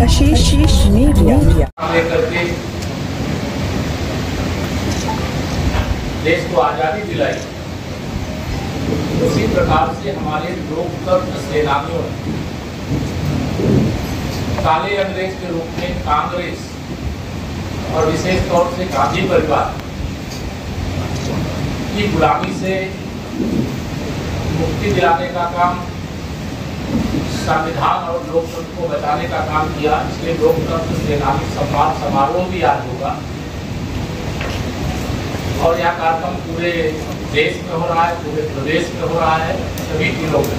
आशीष media लेकर के देश को आजादी दिलाई, उसी प्रकार से हमारे लोकतंत्र सेनानियों काले अंग्रेज के रूप में कांग्रेस और विशेष तौर से गांधी परिवार की गुलामी से मुक्ति दिलाने का काम, संविधान और लोकतंत्र को बचाने का काम किया। इसलिए लोकतंत्र सेनानी सम्मान समारोह भी आज होगा और यह कार्यक्रम पूरे देश में हो रहा है, पूरे प्रदेश में हो रहा है, सभी जिलों में।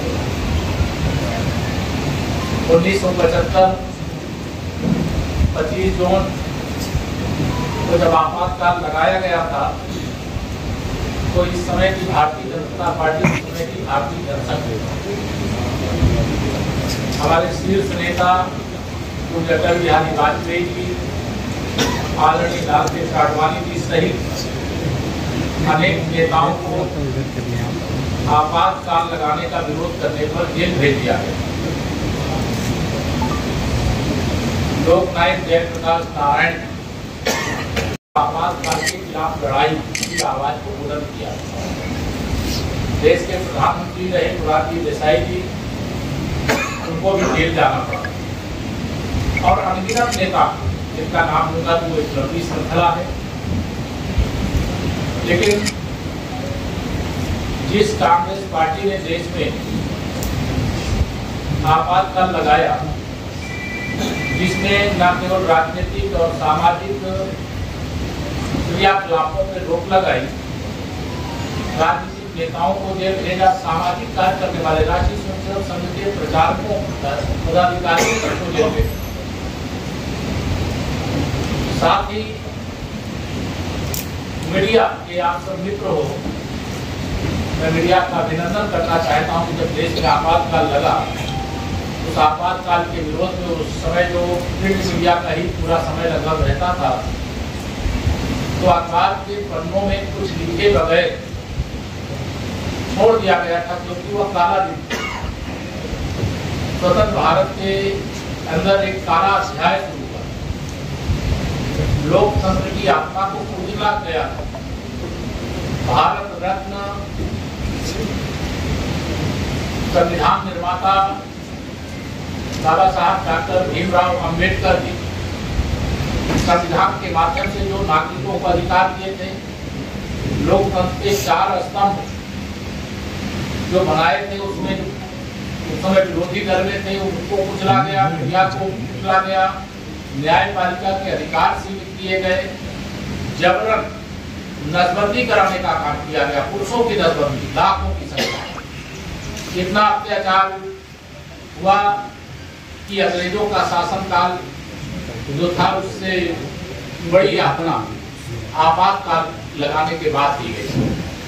1975 25 जून को जब आपातकाल लगाया गया था तो इस समय की भारतीय जनता पार्टी, इस समय की भारतीय जनसंघ, हमारे शीर्ष नेता पूज्य अटल बिहारी वाजपेयी जी, आदरणीय लाल कृष्ण आडवाणी जी सहित अनेक नेताओं को आपातकाल लगाने का विरोध करने पर जेल भेज दिया गया। लोकनायक जयप्रकाश नारायण आपातकाल के खिलाफ लड़ाई की आवाज को बुलंद किया। देश के प्रधानमंत्री रहे मोरारजी देसाई जी, उनको भी जेल जाना पड़ा और अनगिनत नेता जिनका नाम होगा तो एक लंबी श्रृंखला है। लेकिन जिस कांग्रेस पार्टी ने देश में आपातकाल लगाया, जिसने न केवल राजनीतिक और सामाजिक क्रियाकलापों पर रोक लगाई, राजनीतिक नेताओं को जेल भेजा, सामाजिक कार्य करने वाले राष्ट्रीय स्वयंसेवक संघ के प्रचारकों, पदाधिकारियों को जेल भेजा। साथ ही मीडिया के आप सब मित्र हो, मैं मीडिया का अभिनंदन करना चाहता हूं कि जब देश में आपातकाल लगा, उस आपातकाल के विरोध में उस समय जो प्रिंट मीडिया का ही पूरा समय लगभग रहता था, तो अखबार के पन्नों में कुछ लिखे बगैर छोड़ दिया गया था, क्योंकि वह काला दिन, स्वतंत्र भारत के अंदर एक काला अध्याय शुरू हुआ। लोकतंत्र की आत्मा को उजला गया। भारत रत्न संविधान निर्माता बाबा साहब डॉक्टर भीमराव अंबेडकर जी संविधान के माध्यम से जो नागरिकों को अधिकार दिए थे, लोकतंत्र के 4 स्तंभ जो बनाए थे, उसमें उस समय विरोधी दल में थे उनको कुचला गया, मीडिया को कुचला गया, न्यायपालिका के अधिकार सीमित किए गए, जबरन नसबंदी कराने का काम किया गया, पुरुषों की नसबंदी, लाखों की संख्या। इतना अत्याचार हुआ कि अंग्रेजों का शासनकाल जो था उससे बड़ी यातना आपातकाल लगाने के बाद की गई।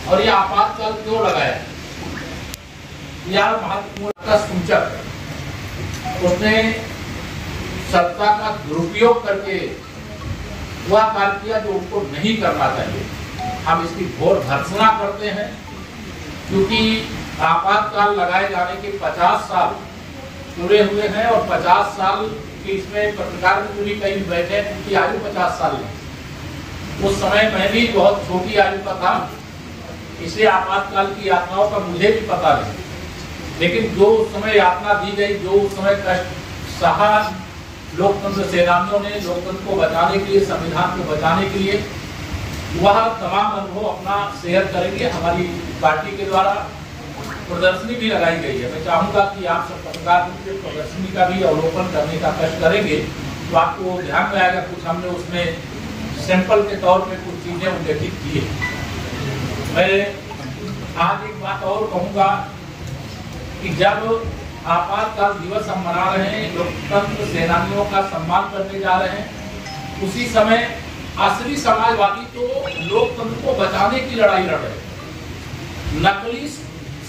और यह आपातकाल क्यों लगाया? यह महत्वपूर्ण का सूचक है। उसने सत्ता का दुरुपयोग करके वह कार्य किया जो उनको नहीं करना चाहिए। हम इसकी घोर भर्त्सना करते हैं, क्योंकि आपातकाल लगाए जाने के 50 साल पूरे हुए हैं और 50 साल की इसमें पत्रकार में भी कई बैठे, उनकी आयु 50 साल है। उस समय मैं भी बहुत छोटी आयु का था, इसलिए आपातकाल की यातनाओं का मुझे भी पता नहीं। लेकिन जो उस समय यातना दी गई, जो उस समय कष्ट सहा लोकतंत्र सेनानियों ने लोकतंत्र को बचाने के लिए, संविधान को बचाने के लिए, वह तमाम अनुभव अपना शेयर करेंगे। हमारी पार्टी के द्वारा प्रदर्शनी भी लगाई गई है। मैं चाहूंगा कि आप सब पत्रकार प्रदर्शनी का भी अवलोकन करने का कष्ट करेंगे तो आपको ध्यान में आएगा। कुछ हमने उसमें सैंपल के तौर पे कुछ चीजें उल्लेखित की है। मैं आज एक बात और कहूंगा कि जब आपातकाल दिवस हम मना रहे हैं, लोकतंत्र सेनानियों का सम्मान करने जा रहे हैं, उसी समय असली समाजवादी तो लोकतंत्र को बचाने की लड़ाई लड़ रहे हैं। नकली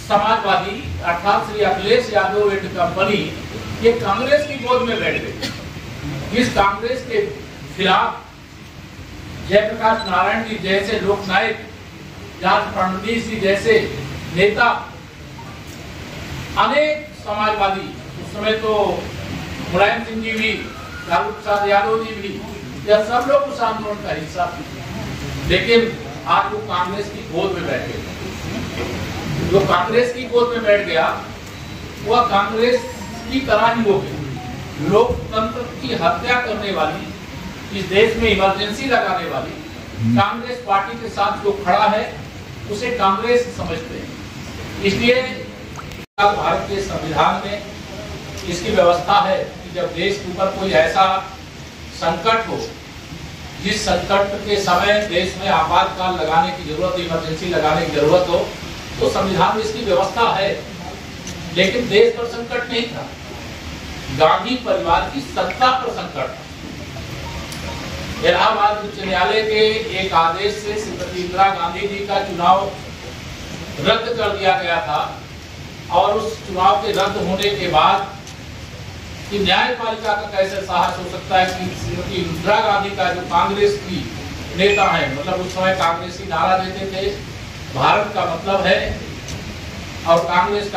समाजवादी अर्थात श्री अखिलेश यादव एंड कंपनी ये कांग्रेस की गोद में बैठ गए। इस कांग्रेस के खिलाफ जयप्रकाश नारायण जी जैसे लोकनायक, जॉर्ज फर्नांडिस जी जैसे नेता, अनेक समाजवादी, उस समय तो मुलायम सिंह जी भी लालू प्रसाद यादव जी भी, यह सब लोग उस आंदोलन का हिस्सा थे। लेकिन आज वो कांग्रेस की गोद में बैठ गए। जो कांग्रेस की गोद में बैठ गया वह कांग्रेस की तरह ही हो गई। लोकतंत्र की हत्या करने वाली, इस देश में इमरजेंसी लगाने वाली कांग्रेस पार्टी के साथ जो खड़ा है उसे कांग्रेस समझते हैं। इसलिए भारत के संविधान में इसकी व्यवस्था है कि जब देश के ऊपर कोई ऐसा संकट हो, जिस संकट के समय देश में आपातकाल लगाने की जरूरत, इमरजेंसी लगाने की जरूरत हो, तो संविधान में इसकी व्यवस्था है। लेकिन देश पर संकट नहीं था, गांधी परिवार की सत्ता पर संकट था। इलाहाबाद उच्च न्यायालय के एक आदेश से श्रीमती इंदिरा गांधी जी का चुनाव रद्द कर दिया गया था और उस चुनाव के रद्द होने के बाद कि न्यायपालिका का कैसे साहस हो सकता है कि श्रीमती इंदिरा गांधी का जो कांग्रेस की नेता है, मतलब उस समय कांग्रेसी नारा देते थे भारत का मतलब है, और कांग्रेस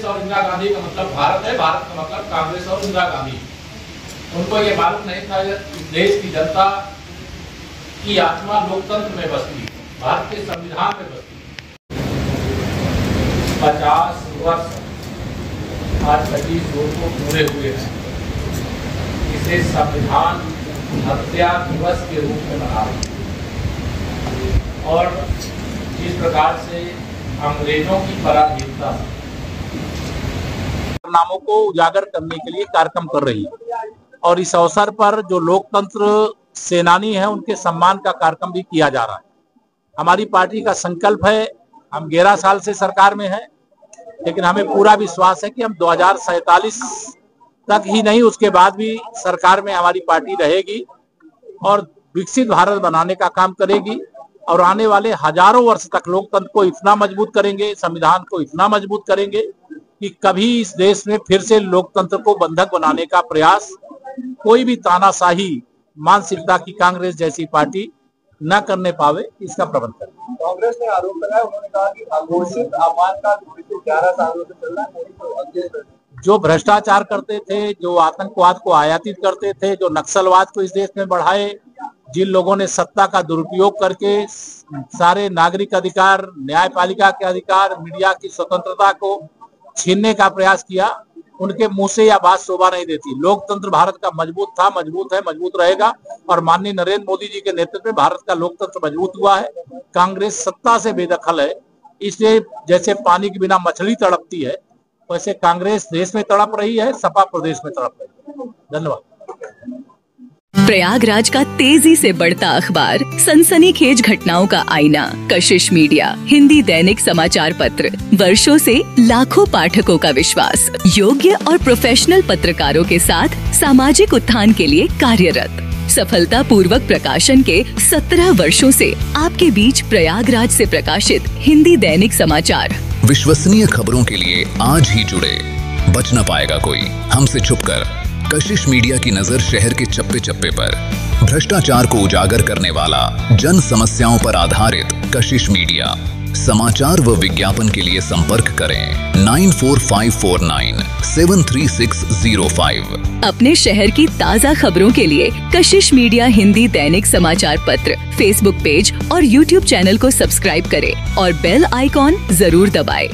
और इंदिरा गांधी का मतलब भारत है, भारत का मतलब कांग्रेस और इंदिरा गांधी। उनको ये मालूम नहीं था देश की जनता की आत्मा लोकतंत्र में बसती, भारत के संविधान में बसती। 50 वर्ष आज 25 जून को पूरे हुए हैं। इसे संविधान हत्या दिवस के रूप में मना रहे हैं। और जिस प्रकार से अंग्रेजों की पराधीनता नामों को उजागर करने के लिए कार्यक्रम कर रही है, और इस अवसर पर जो लोकतंत्र सेनानी हैं उनके सम्मान का कार्यक्रम भी किया जा रहा है। हमारी पार्टी का संकल्प है, हम 11 साल से सरकार में हैं, लेकिन हमें पूरा विश्वास है कि हम 2047 तक ही नहीं, उसके बाद भी सरकार में हमारी पार्टी रहेगी और विकसित भारत बनाने का काम करेगी। और आने वाले हजारों वर्ष तक लोकतंत्र को इतना मजबूत करेंगे, संविधान को इतना मजबूत करेंगे कि कभी इस देश में फिर से लोकतंत्र को बंधक बनाने का प्रयास कोई भी तानाशाही मानसिकता की कांग्रेस जैसी पार्टी न करने पावे, इसका प्रबंध करें। कांग्रेस ने आरोप लगाया, उन्होंने कहा कि अघोषित अमानत 11 सालों से चल रहा है। जो भ्रष्टाचार करते थे, जो आतंकवाद को आयातित करते थे, जो नक्सलवाद को इस देश में बढ़ाए, जिन लोगों ने सत्ता का दुरुपयोग करके सारे नागरिक अधिकार, न्यायपालिका के अधिकार, मीडिया की स्वतंत्रता को छीनने का प्रयास किया, उनके मुंह से यह बात शोभा नहीं देती। लोकतंत्र भारत का मजबूत था, मजबूत है, मजबूत रहेगा, और माननीय नरेंद्र मोदी जी के नेतृत्व में भारत का लोकतंत्र मजबूत हुआ है। कांग्रेस सत्ता से बेदखल है, इसलिए जैसे पानी के बिना मछली तड़पती है, वैसे कांग्रेस देश में तड़प रही है, सपा प्रदेश में तड़प रही है। धन्यवाद। प्रयागराज का तेजी से बढ़ता अखबार, सनसनीखेज घटनाओं का आईना, कशिश मीडिया, हिंदी दैनिक समाचार पत्र, वर्षों से लाखों पाठकों का विश्वास, योग्य और प्रोफेशनल पत्रकारों के साथ सामाजिक उत्थान के लिए कार्यरत, सफलता पूर्वक प्रकाशन के 17 वर्षों से आपके बीच प्रयागराज से प्रकाशित हिंदी दैनिक समाचार। विश्वसनीय खबरों के लिए आज ही जुड़े, बच न पाएगा कोई हमसे छुपकर। कशिश मीडिया की नजर शहर के चप्पे चप्पे पर, भ्रष्टाचार को उजागर करने वाला, जन समस्याओं पर आधारित कशिश मीडिया। समाचार व विज्ञापन के लिए संपर्क करें 94549 73605। अपने शहर की ताज़ा खबरों के लिए कशिश मीडिया हिंदी दैनिक समाचार पत्र फेसबुक पेज और यूट्यूब चैनल को सब्सक्राइब करें और बेल आइकॉन जरूर दबाएं।